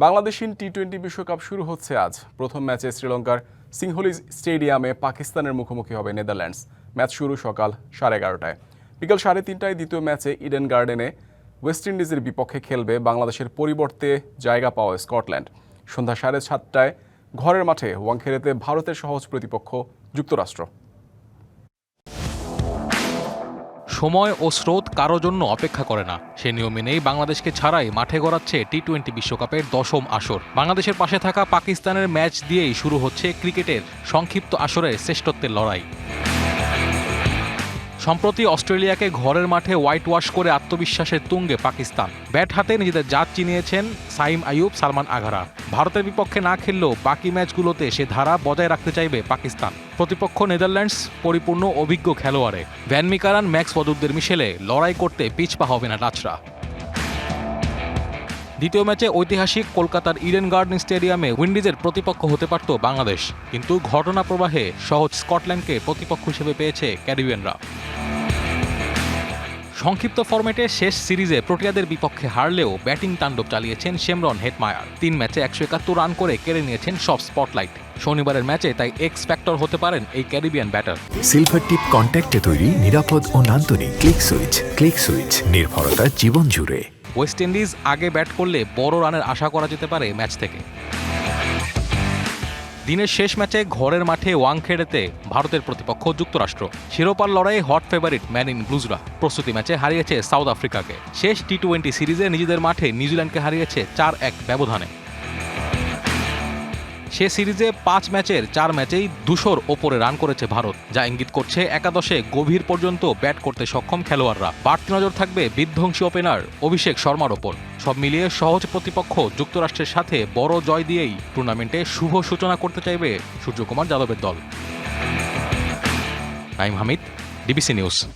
বাংলাদেশিন টি-20 বিশ্বকাপ শুরু হচ্ছে আজ। প্রথম ম্যাচে শ্রীলঙ্কার সিংহলি স্টেডিয়ামে পাকিস্তানের মুখোমুখি হবে নেদারল্যান্ডস। ম্যাচ শুরু সকাল 11:30টায়। বিকেল 3:30টায় দ্বিতীয় ম্যাচে ইডেন গার্ডেনে ওয়েস্ট ইন্ডিজের বিপক্ষে খেলবে বাংলাদেশের পরিবর্তে জায়গা পাওয়া স্কটল্যান্ড। সন্ধ্যা 7:30টায় ঘরের মাঠে ওয়াংখেড়েতে ভারতের সহজ প্রতিপক্ষ যুক্তরাষ্ট্র। সময় ও স্রোত কারো জন্য অপেক্ষা করে না। সে নিয়ম মেনেই বাংলাদেশকে ছাড়াই মাঠে গড়াচ্ছে টি-20 বিশ্বকাপের 10ম আসর। বাংলাদেশের পাশে থাকা পাকিস্তানের ম্যাচ দিয়েই শুরু হচ্ছে ক্রিকেটের সংক্ষিপ্ত আসরের শ্রেষ্ঠত্বের লড়াই। সম্প্রতি অস্ট্রেলিয়াকে ঘরের মাঠে হোয়াইট ওয়াশ করে আত্মবিশ্বাসের তুঙ্গে পাকিস্তান। ব্যাট হাতে নিজেদের জাত চিনিয়েছেন সাইম আইয়ুব, সালমান আঘারা। ভারতের বিপক্ষে না খেললেও বাকি ম্যাচগুলোতে সে ধারা বজায় রাখতে চাইবে পাকিস্তান। প্রতিপক্ষ নেদারল্যান্ডস পরিপূর্ণ অভিজ্ঞ খেলোয়াড়ে। ভ্যান মিকারান, ম্যাক্স ওয়াদুদের মিশেলে লড়াই করতে পিছপা হবে না ডাচরা। দ্বিতীয় ম্যাচে ঐতিহাসিক কলকাতার ইডেন গার্ডেন স্টেডিয়ামে উইন্ডিজের প্রতিপক্ষ হতে পারত বাংলাদেশ, কিন্তু ঘটনা প্রবাহে সহজ স্কটল্যান্ডকে প্রতিপক্ষ হিসেবে পেয়েছে ক্যারিবিয়ানরা। সংক্ষিপ্ত ফরম্যাটে শেষ সিরিজে প্রোটিয়াদের বিপক্ষে হারলেও ব্যাটিং তাণ্ডব চালিয়েছেন শেমরন হেটমায়ার। 3 ম্যাচে 171 রান করে কেড়ে নিয়েছেন সব স্পটলাইট। শনিবারের ম্যাচে তাই এক্স ফ্যাক্টর হতে পারেন এই ক্যারিবিয়ান ব্যাটার। সিলভার টিপ কন্ট্যাক্টে তৈরি নিরাপদ ও নান্দনিক ক্লিক সুইচ নির্ভরতা জীবন জুড়ে। ওয়েস্ট ইন্ডিজ আগে ব্যাট করলে বড় রানের আশা করা যেতে পারে ম্যাচ থেকে। দিনের শেষ ম্যাচে ঘরের মাঠে ওয়াংখেড়েতে ভারতের প্রতিপক্ষ যুক্তরাষ্ট্র। শিরোপার লড়াইয়ে হট ফেভারিট ম্যান ইন ব্লুজরা। প্রস্তুতি ম্যাচে হারিয়েছে সাউথ আফ্রিকাকে। শেষ টি-20 সিরিজে নিজেদের মাঠে নিউজিল্যান্ডকে হারিয়েছে 4-1 ব্যবধানে। সে সিরিজে 5 ম্যাচের 4 ম্যাচেই 200-র ওপরে রান করেছে ভারত, যা ইঙ্গিত করছে একাদশে গভীর পর্যন্ত ব্যাট করতে সক্ষম খেলোয়াড়রা। বাড়তি নজর থাকবে বিধ্বংসী ওপেনার অভিষেক শর্মার ওপর। সব মিলিয়ে সহজ প্রতিপক্ষ যুক্তরাষ্ট্রের সাথে বড় জয় দিয়েই টুর্নামেন্টে শুভ সূচনা করতে চাইবে সূর্যকুমার যাদবের দল। Naim Hamid, DBC news.